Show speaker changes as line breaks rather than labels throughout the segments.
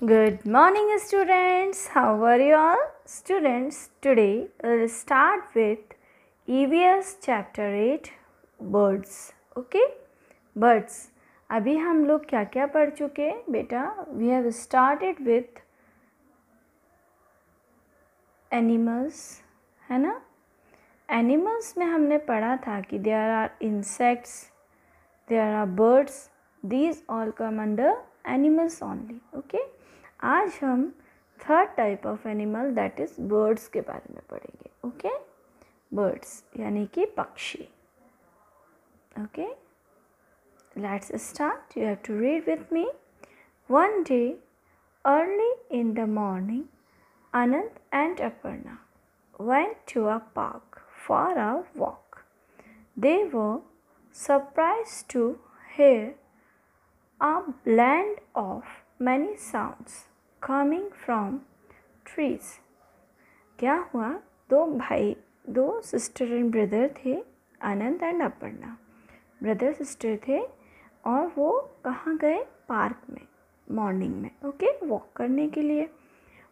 Good morning, students. How are you all? Students, today we'll start with EVS chapter 8 birds. Okay? Birds. अभी हम लोग क्या क्या पढ़ चुके हैं बेटा? We have started with animals, है ना? Animals में हमने पढ़ा था कि there are insects, there are birds. These all come under animals only. Okay? आज हम third type of animal that is birds के बारे में पढ़ेंगे. ओके, बर्ड्स यानी कि पक्षी. Okay, let's start. You have to read with me. One day early in the morning Anand and Aparna went to a park for a walk. They were surprised to hear a blend of many sounds coming from trees. क्या हुआ? दो sister and brother थे, आनंद and Aparna. Brother sister थे और वो कहाँ गए? Park में मॉर्निंग में. ओके, वॉक करने के लिए.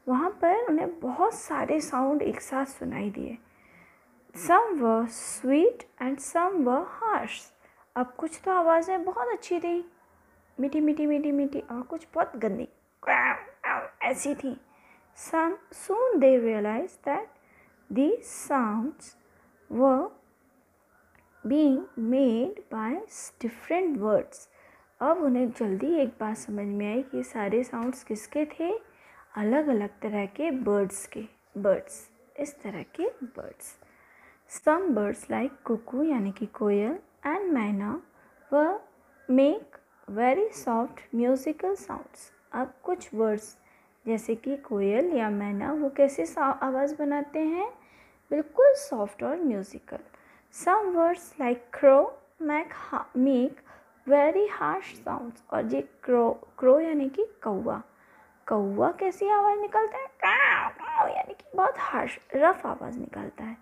वहाँ पर उन्हें बहुत सारे साउंड एक साथ सुनाई दिए. Some were sweet and some were harsh. अब कुछ तो आवाज़ें बहुत अच्छी थी, मीठी मीठी मीठी मीठी, और कुछ बहुत गंदी ऐसी थी. Some soon they realized that these sounds were being made by different birds. अब उन्हें जल्दी एक बात समझ में आई कि सारे साउंड्स किसके थे? अलग अलग तरह के बर्ड्स के. बर्ड्स, इस तरह के birds. Some birds like cuckoo यानी कि कोयल and मैना were make very soft musical sounds. अब कुछ वर्ड्स जैसे कि कोयल या मैना वो कैसे आवाज़ बनाते हैं? बिल्कुल सॉफ्ट और musical. Some words like crow make very harsh sounds. और ये क्रो यानी कि कौवा. कौवा कैसी आवाज़ निकालता है? काव यानी कि बहुत हार्श रफ आवाज़ निकालता है.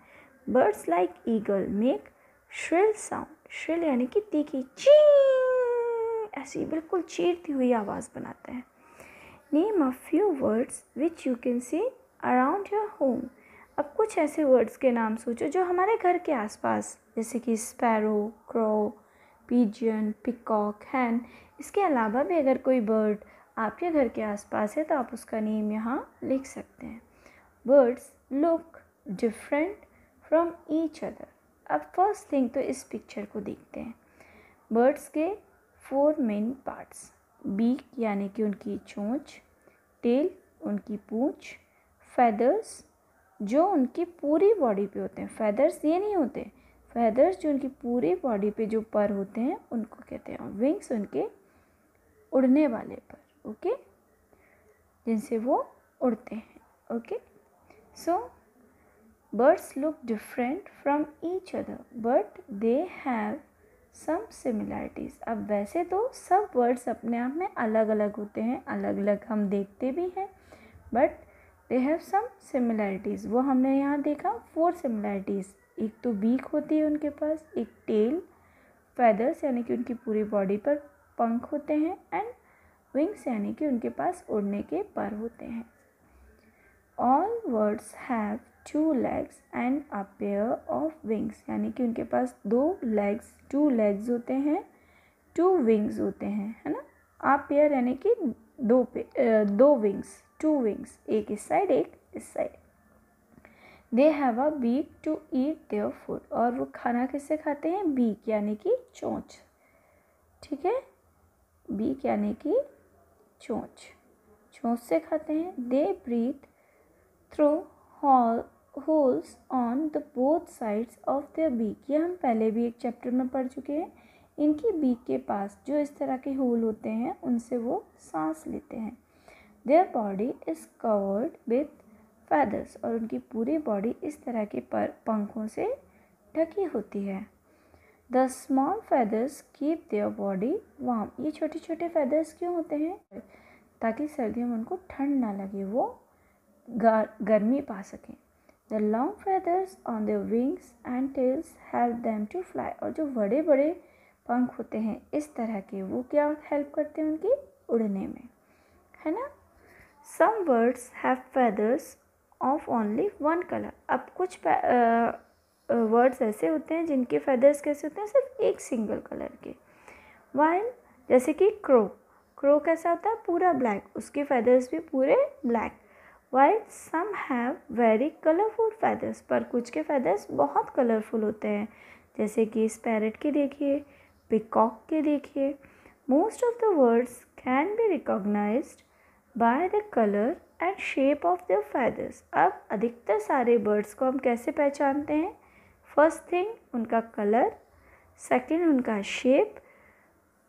Birds like eagle make shrill sound. Shrill यानी कि तीखी, ची ऐसी बिल्कुल चीरती हुई आवाज़ बनाते हैं. Name a few words which you can see around your home. अब कुछ ऐसे वर्ड्स के नाम सोचो जो हमारे घर के आसपास, जैसे कि स्पैरो, क्रो, पिजियन, पिकॉक, हैन. इसके अलावा भी अगर कोई बर्ड आपके घर के आसपास है तो आप उसका नेम यहाँ लिख सकते हैं. Birds look different from each other. अब फर्स्ट थिंग तो इस पिक्चर को देखते हैं. बर्ड्स के 4 मेन पार्ट्स. बीक यानी कि उनकी चोंच, टेल उनकी पूंछ, फेदर्स जो उनकी पूरी बॉडी पे होते हैं. फेदर्स ये नहीं होते, फेदर्स जो उनकी पूरी बॉडी पे जो पर होते हैं उनको कहते हैं. विंग्स उनके उड़ने वाले पर, ओके, जिनसे वो उड़ते हैं. Okay, so birds look different from each other but they have some similarities. अब वैसे तो सब birds अपने आप में अलग अलग होते हैं, अलग अलग हम देखते भी हैं, but they have some similarities. वो हमने यहाँ देखा 4 similarities. एक तो बीक होती है उनके पास, एक टेल, feathers यानी कि उनकी पूरी बॉडी पर पंख होते हैं, एंड विंग्स यानी कि उनके पास उड़ने के पर होते हैं. All birds have 2 legs and a pair of wings. यानी कि उनके पास 2 legs होते हैं, 2 wings होते हैं, है ना. आप पेयर यानी कि 2 wings, 2 wings, एक इस साइड एक इस side. They have a beak to eat their food. और वो खाना किससे खाते हैं? बीक यानी कि चोंच. ठीक है, बीक यानी कि चोंच, चोंच से खाते हैं. They breathe through holes on the both sides of their beak. ये हम पहले भी एक चैप्टर में पढ़ चुके हैं. इनकी बीक के पास जो इस तरह के होल होते हैं उनसे वो सांस लेते हैं. Their body is covered with feathers. और उनकी पूरी बॉडी इस तरह के पंखों से ढकी होती है. The small feathers keep their body warm. ये छोटे छोटे feathers क्यों होते हैं? ताकि सर्दियों में उनको ठंड ना लगे, वो गर्मी पा सकें. The long feathers on their wings and tails help them to fly. और जो बड़े बड़े पंख होते हैं इस तरह के, वो क्या हेल्प करते हैं उनकी उड़ने में, है ना. Some birds have feathers of only one colour. अब कुछ वर्ड्स ऐसे होते हैं जिनके फेदर्स कैसे होते हैं, सिर्फ एक सिंगल कलर के। वाइल जैसे कि क्रो, क्रो कैसा होता है, पूरा ब्लैक, उसके फेदर्स भी पूरे black. While some have very colourful feathers, पर कुछ के फेदर्स बहुत कलरफुल होते हैं, जैसे कि स्पैरेट के देखिए, पिकॉक के देखिए। Most of the words can be recognised by the colour and shape of their feathers. अब अधिकतर सारे बर्ड्स को हम कैसे पहचानते हैं, फर्स्ट थिंग उनका कलर, सेकंड उनका शेप,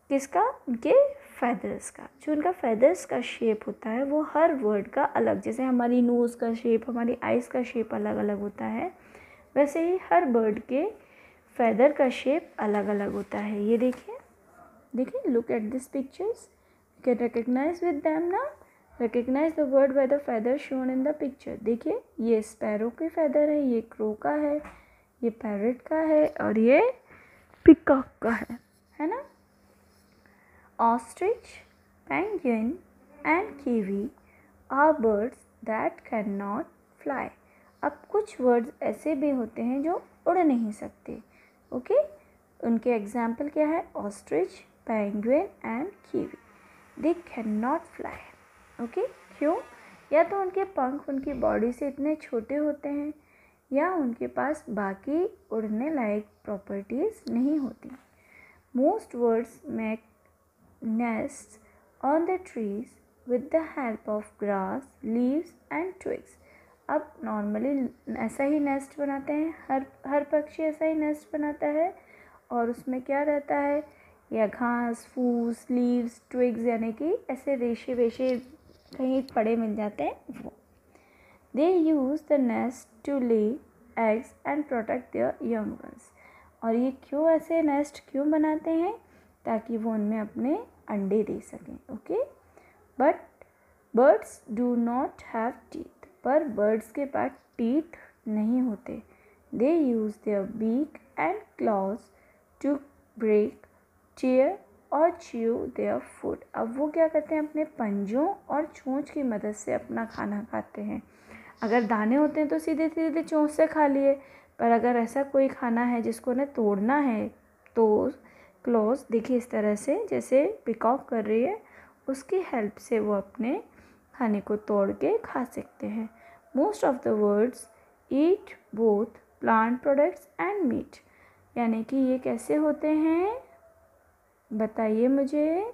किसका, उनके फेदर्स का। जो उनका फेदर्स का शेप होता है वो हर वर्ड का अलग, जैसे हमारी नोज़ का शेप, हमारी आइज़ का शेप अलग अलग होता है, वैसे ही हर बर्ड के फेदर का शेप अलग अलग होता है। ये देखिए, देखिए, look at this pictures, you can recognise with them ना। Recognise the word by the feather shown in the picture. देखिए, ये स्पैरो के फेदर है, ये क्रो का है, ये पैरट का है और ये पिकॉक का है ना। Ostrich, penguin and kiwi are birds that can not fly. अब कुछ वर्ड्स ऐसे भी होते हैं जो उड़ नहीं सकते, ओके। उनके एग्जाम्पल क्या है, ostrich, penguin and kiwi, they can not fly, okay. क्यों, या तो उनके पंख उनकी बॉडी से इतने छोटे होते हैं, या उनके पास बाकी उड़ने लायक प्रॉपर्टीज़ नहीं होती। Most birds make nests on the trees with the help of grass, leaves and twigs। अब नॉर्मली ऐसा ही नेस्ट बनाते हैं, हर पक्षी ऐसा ही नेस्ट बनाता है, और उसमें क्या रहता है, या घास फूस, लीव्स, ट्विग्स, यानी कि ऐसे रेशे वेशे कहीं पड़े मिल जाते हैं वो। They use the nest to lay eggs and protect their young ones. और ये क्यों ऐसे नेस्ट क्यों बनाते हैं, ताकि वो उनमें अपने अंडे दे सकें, okay. But birds do not have teeth, पर बर्ड्स के पास टीथ नहीं होते। They use their beak and claws to break, tear और च्यू देयर फूड। अब वो क्या करते हैं, अपने पंजों और चोंच की मदद से अपना खाना खाते हैं। अगर दाने होते हैं तो सीधे सीधे चोंच से खा लिए, पर अगर ऐसा कोई खाना है जिसको उन्हें तोड़ना है तो क्लॉज, देखिए इस तरह से जैसे पिकॉक कर रही है, उसकी हेल्प से वो अपने खाने को तोड़ के खा सकते हैं। Most of the words eat both plant products and meat, यानी कि ये कैसे होते हैं, बताइए मुझे।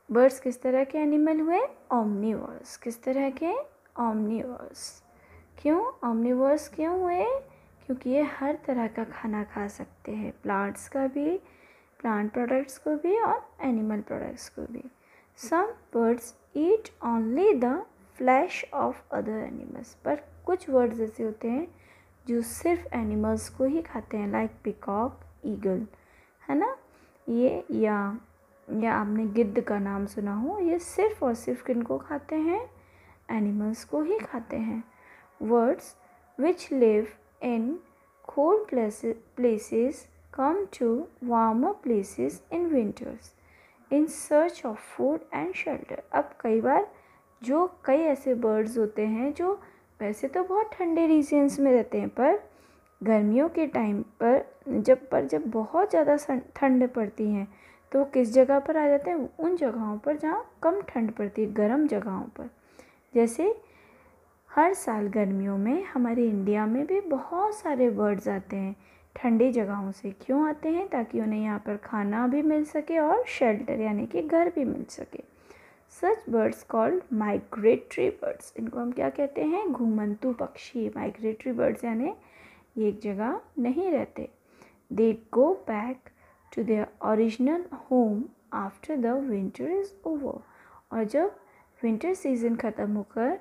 बर्ड्स किस तरह के एनिमल हुए, ओमनीवर्स। किस तरह के, ओमनीवर्स। क्यों ओमनीवर्स क्यों हुए, क्योंकि ये हर तरह का खाना खा सकते हैं, प्लांट्स का भी, प्लांट प्रोडक्ट्स को भी और एनिमल प्रोडक्ट्स को भी। Some birds eat only the flesh of other animals, पर कुछ बर्ड्स ऐसे होते हैं जो सिर्फ एनिमल्स को ही खाते हैं, लाइक पिकॉक, ईगल, है ना ये, या आपने गिद्ध का नाम सुना हो, ये सिर्फ और सिर्फ किनको खाते हैं, एनिमल्स को ही खाते हैं। Words which live in cold places come to warmer places in winters in search of food and shelter। अब कई बार कई ऐसे बर्ड्स होते हैं जो वैसे तो बहुत ठंडे रीजन्स में रहते हैं, पर गर्मियों के टाइम पर जब बहुत ज़्यादा ठंड पड़ती है तो किस जगह पर आ जाते हैं, उन जगहों पर जहाँ कम ठंड पड़ती है, गर्म जगहों पर। जैसे हर साल गर्मियों में हमारे इंडिया में भी बहुत सारे बर्ड्स आते हैं ठंडी जगहों से। क्यों आते हैं, ताकि उन्हें यहाँ पर खाना भी मिल सके और शेल्टर यानी कि घर भी मिल सके। सच बर्ड्स कॉल्ड माइग्रेटरी बर्ड्स, इनको हम क्या कहते हैं, घुमंतु पक्षी। माइग्रेटरी बर्ड्स यानी ये एक जगह नहीं रहते। They go back to their original home after the winter is over. और जब विंटर सीज़न ख़त्म होकर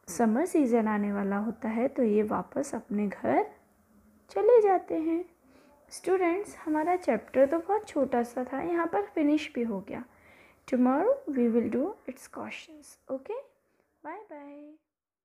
समर सीज़न आने वाला होता है तो ये वापस अपने घर चले जाते हैं। स्टूडेंट्स, हमारा चैप्टर तो बहुत छोटा सा था, यहाँ पर फिनिश भी हो गया। Tomorrow we will do its questions. Okay, bye bye.